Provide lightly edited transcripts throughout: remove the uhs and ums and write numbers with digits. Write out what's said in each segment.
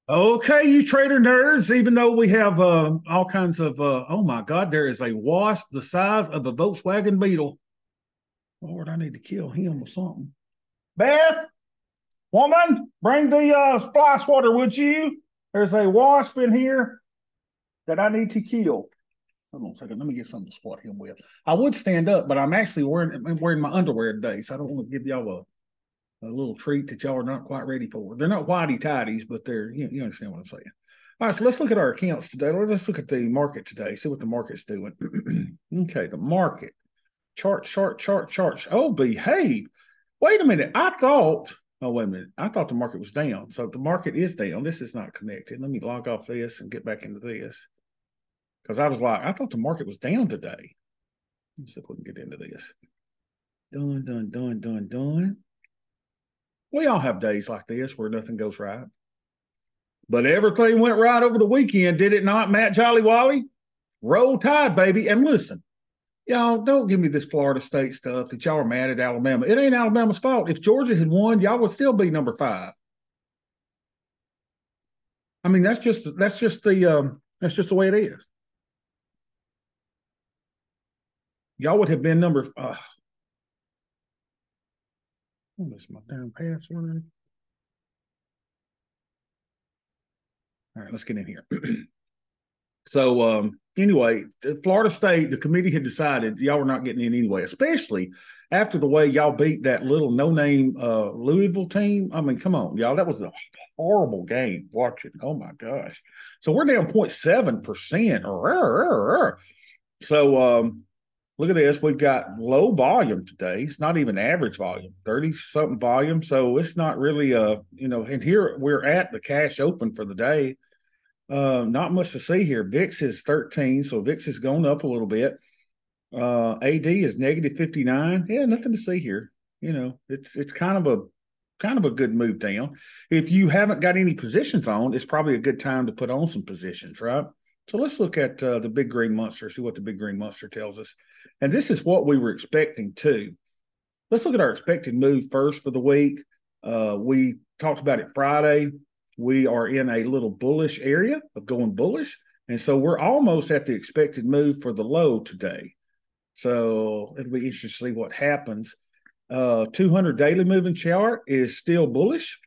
Okay, you trader nerds, even though we have all kinds of, oh my God, there is a wasp the size of a Volkswagen Beetle. Lord, I need to kill him or something. Beth, woman, bring the splash water, would you? There's a wasp in here that I need to kill. Hold on a second. Let me get something to swat him with. I would stand up, but I'm actually wearing my underwear today, so I don't want to give y'all a little treat that y'all are not quite ready for. They're not whitey tidies, but they're, you understand what I'm saying. All right, so let's look at our accounts today. Let's look at the market today, see what the market's doing. Okay, the market. Chart. Oh, behave. Wait a minute. Oh, wait a minute. I thought the market was down. So the market is down. This is not connected. Let me log off this and get back into this. Because I was like, I thought the market was down today. Let's see if we can get into this. Done. We all have days like this where nothing goes right. But everything went right over the weekend, did it not, Matt Jolly Wally? Roll Tide, baby. And listen, y'all, don't give me this Florida State stuff that y'all are mad at Alabama. It ain't Alabama's fault. If Georgia had won, y'all would still be number 5. I mean, that's just the way it is. Y'all would have been number. What is my damn password? All right, let's get in here. So anyway, Florida State, the committee had decided y'all were not getting in anyway, especially after the way y'all beat that little no-name Louisville team. I mean, come on, y'all. That was a horrible game. Watch it. Oh, my gosh. So we're down 0.7%. So look at this. We've got low volume today. It's not even average volume, 30-something volume. So it's not really, and here we're at the cash open for the day. Not much to see here. VIX is 13, so VIX has gone up a little bit. AD is negative 59. Yeah, nothing to see here. It's kind of a good move down. If you haven't got any positions on, it's probably a good time to put on some positions, right? So let's look at the big green monster, see what the big green monster tells us. And this is what we were expecting too. Let's look at our expected move first for the week. We talked about it Friday. We are in a little bullish area of going bullish. And so we're almost at the expected move for the low today. So it'll be interesting to see what happens. 200 daily moving chart is still bullish,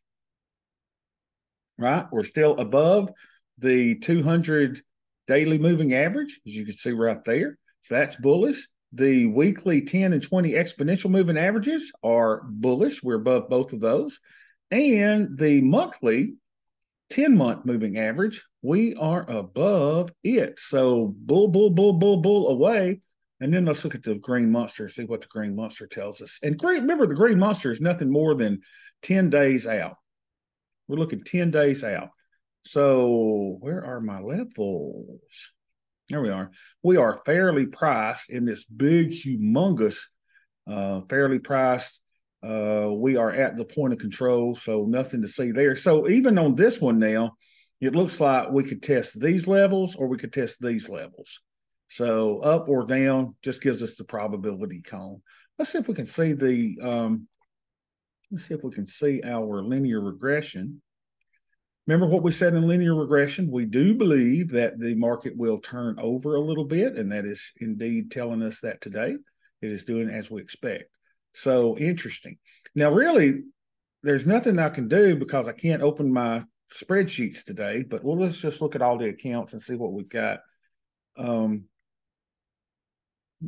right? We're still above the 200 daily moving average, as you can see right there. So that's bullish. The weekly 10 and 20 exponential moving averages are bullish. We're above both of those. And the monthly 10-month moving average, we are above it. So bull away. And then let's look at the green monster, see what the green monster tells us. And remember, the green monster is nothing more than 10 days out. We're looking 10 days out. So where are my levels? There we are. We are fairly priced in this big, humongous, fairly priced. We are at the point of control, so nothing to see there. So even on this one now, it looks like we could test these levels or we could test these levels. So up or down just gives us the probability cone. Let's see if we can see let's see if we can see our linear regression. Remember what we said in linear regression? We do believe that the market will turn over a little bit, and that is indeed telling us that today. It is doing as we expect. So interesting. Now, really, there's nothing I can do because I can't open my spreadsheets today, but let's just look at all the accounts and see what we've got. Let me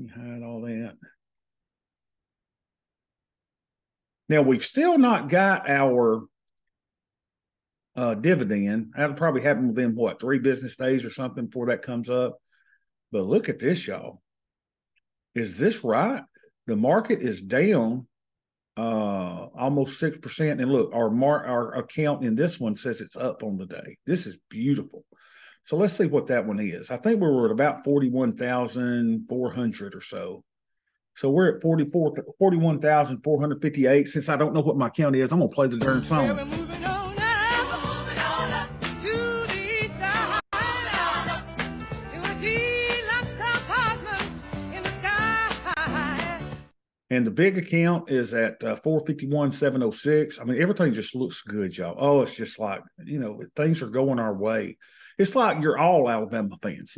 hide all that. Now, we've still not got our dividend. That'll probably happen within 3 business days or something before that comes up. But look at this, y'all. Is this right? The market is down almost 6%. And look, our account in this one says it's up on the day. This is beautiful. So let's see what that one is. I think we were at about 41,400 or so. So we're at 41,458. Since I don't know what my account is, I'm going to play the darn song. And the big account is at 451,706. I mean, everything just looks good, y'all. Oh, it's just like, things are going our way. It's like you're all Alabama fans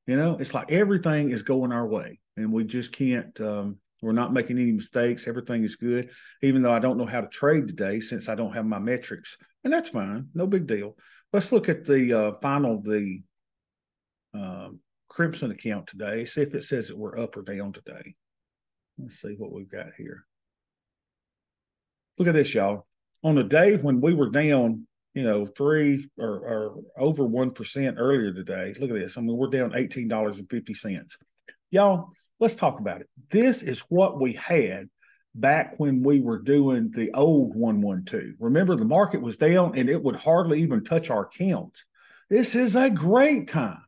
now. It's like everything is going our way, and we just can't. We're not making any mistakes. Everything is good, even though I don't know how to trade today since I don't have my metrics, and that's fine. No big deal. Let's look at the Crimson account today. See if it says that we're up or down today. Let's see what we've got here. Look at this, y'all. On a day when we were down, 3 or over 1% earlier today, look at this. I mean, we're down $18.50. Y'all, let's talk about it. This is what we had back when we were doing the old 112. Remember, the market was down and it would hardly even touch our accounts. This is a great time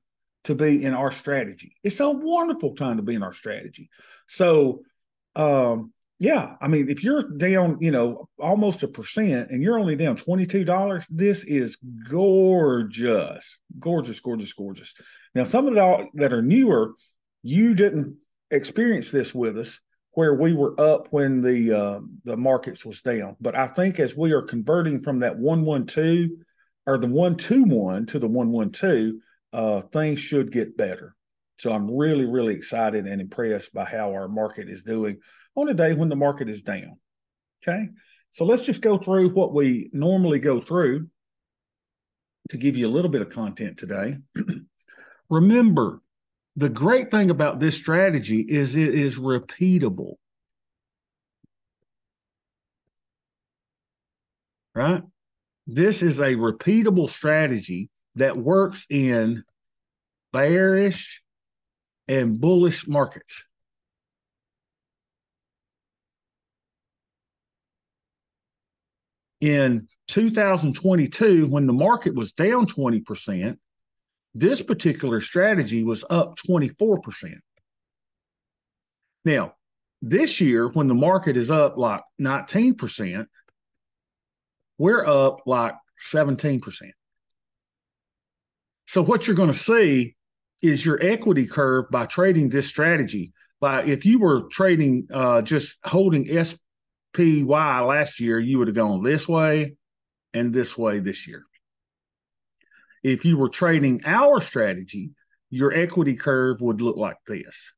to be in our strategy. It's a wonderful time to be in our strategy. So, yeah, I mean, if you're down, almost 1% and you're only down $22, this is gorgeous, gorgeous, gorgeous, gorgeous. Now, some of y'all that are newer, you didn't experience this with us where we were up when the markets was down. But I think as we are converting from that 112 or the 121 to the 112, things should get better. So I'm really, really excited and impressed by how our market is doing on a day when the market is down. Okay. So let's just go through what we normally go through to give you a little bit of content today. Remember, the great thing about this strategy is it is repeatable. Right? This is a repeatable strategy that works in bearish and bullish markets. In 2022, when the market was down 20%, this particular strategy was up 24%. Now, this year, when the market is up like 19%, we're up like 17%. So what you're going to see is your equity curve by trading this strategy. If you were trading just holding SPY last year, you would have gone this way and this way this year. If you were trading our strategy, your equity curve would look like this.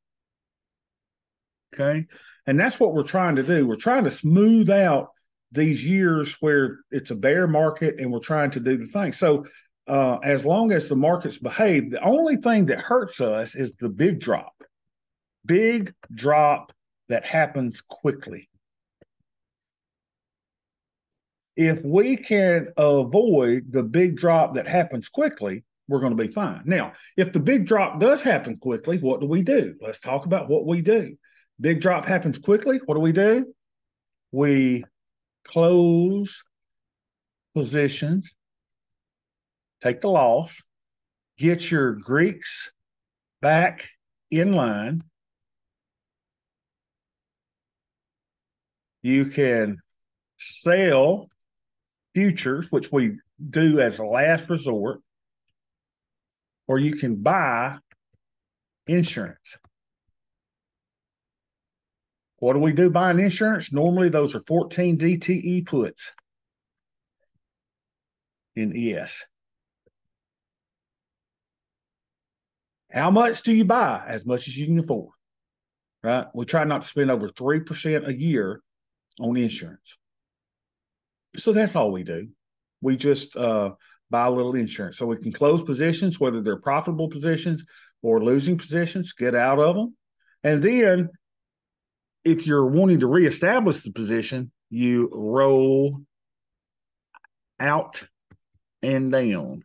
Okay. And that's what we're trying to do. We're trying to smooth out these years where it's a bear market and we're trying to do the thing. So as long as the markets behave, the only thing that hurts us is the big drop that happens quickly. If we can avoid the big drop that happens quickly, we're going to be fine. Now, if the big drop does happen quickly, what do we do? Let's talk about what we do. Big drop happens quickly. What do? We close positions, take the loss, get your Greeks back in line. You can sell futures, which we do as a last resort, or you can buy insurance. What do we do buying insurance? Normally, those are 14 DTE puts in ES. How much do you buy? As much as you can afford, right? We try not to spend over 3% a year on insurance. So that's all we do. We just buy a little insurance so we can close positions, whether they're profitable positions or losing positions, get out of them. And then if you're wanting to reestablish the position, you roll out and down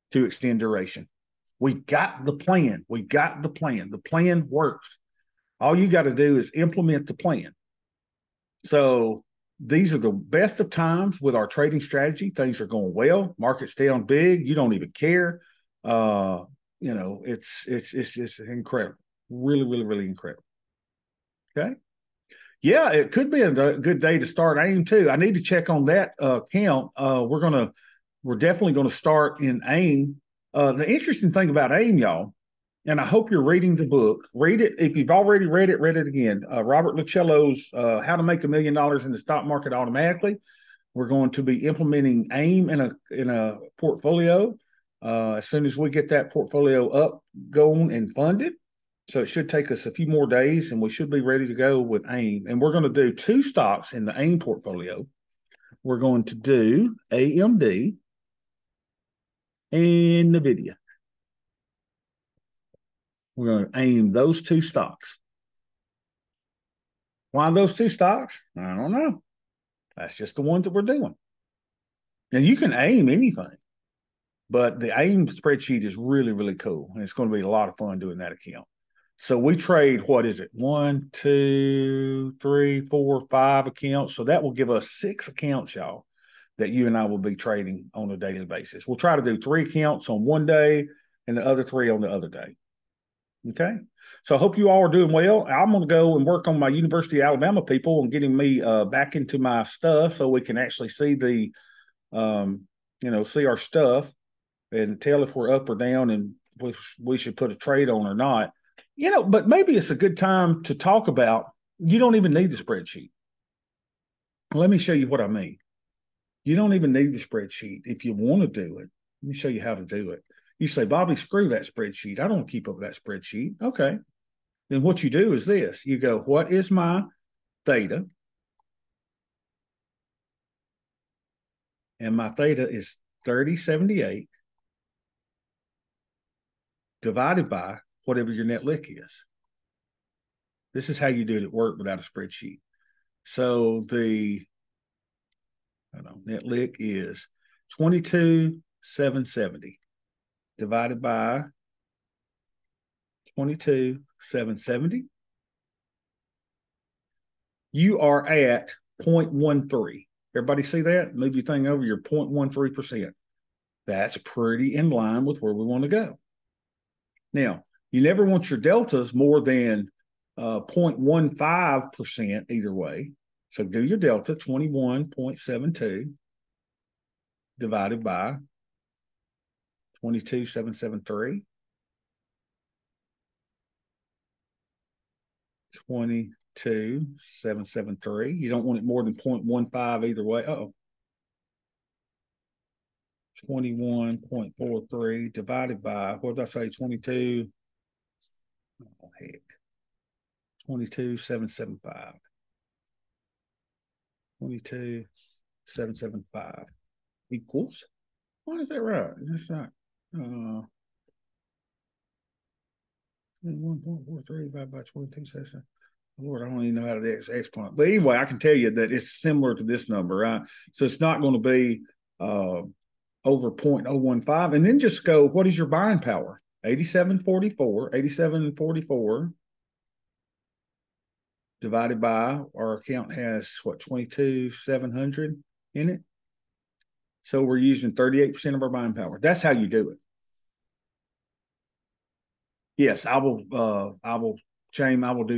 to extend duration. We've got the plan. We've got the plan. The plan works. All you got to do is implement the plan. So these are the best of times with our trading strategy. Things are going well. Market's down big. You don't even care. It's just incredible. Really, really, really incredible. Okay. Yeah, it could be a good day to start AIM too. I need to check on that account. We're definitely going to start in AIM. The interesting thing about AIM, y'all, and I hope you're reading the book. Read it. If you've already read it again. Robert Lucello's How to Make $1 Million in the Stock Market Automatically. We're going to be implementing AIM in a portfolio as soon as we get that portfolio up, going, and funded. So it should take us a few more days, and we should be ready to go with AIM. And we're going to do 2 stocks in the AIM portfolio. We're going to do AMD and NVIDIA. We're going to AIM those 2 stocks. Why those 2 stocks? I don't know. That's just the ones that we're doing. And you can AIM anything, but the AIM spreadsheet is really, really cool. And it's going to be a lot of fun doing that account. So we trade, what is it? 1, 2, 3, 4, 5 accounts. So that will give us 6 accounts, y'all, that you and I will be trading on a daily basis. We'll try to do 3 accounts on one day and the other 3 on the other day. Okay. So I hope you all are doing well. I'm going to go and work on my University of Alabama people and getting me back into my stuff so we can actually see the, see our stuff and tell if we're up or down and we should put a trade on or not. But maybe it's a good time to talk about, you don't even need the spreadsheet. Let me show you what I mean. You don't even need the spreadsheet if you want to do it. Let me show you how to do it. You say, Bobby, screw that spreadsheet. I don't keep up that spreadsheet. Okay. Then what you do is this. You go, what is my theta? And my theta is 3078 divided by whatever your net lick is. This is how you do it at work without a spreadsheet. So the net lick is 22,770 divided by 22,770. You are at 0.13. Everybody see that? Move your thing over, you're 0.13%. That's pretty in line with where we want to go. Now, you never want your deltas more than 0.15% either way. So do your delta, 21.72 divided by 22,773. 22,773. You don't want it more than 0.15 either way. 21.43 divided by, what did I say, 22? Oh, heck. 22,775. 22,775 equals. Why is that right? It's not. 1.43 divided by 22. Lord, I don't even know how to explain it. But anyway, I can tell you that it's similar to this number, right? So it's not going to be over 0.015. And then just go, what is your buying power? 87.44 divided by, our account has what, 22,700 in it. So we're using 38% of our buying power. That's how you do it. Yes, I will do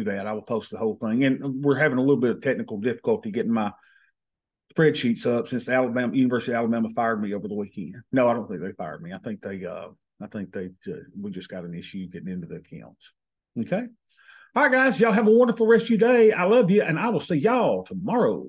that. I will post the whole thing. And we're having a little bit of technical difficulty getting my spreadsheets up since University of Alabama fired me over the weekend. No, I don't think they fired me. I think we just got an issue getting into the accounts. Okay. All right, guys, y'all have a wonderful rest of your day. I love you, and I will see y'all tomorrow.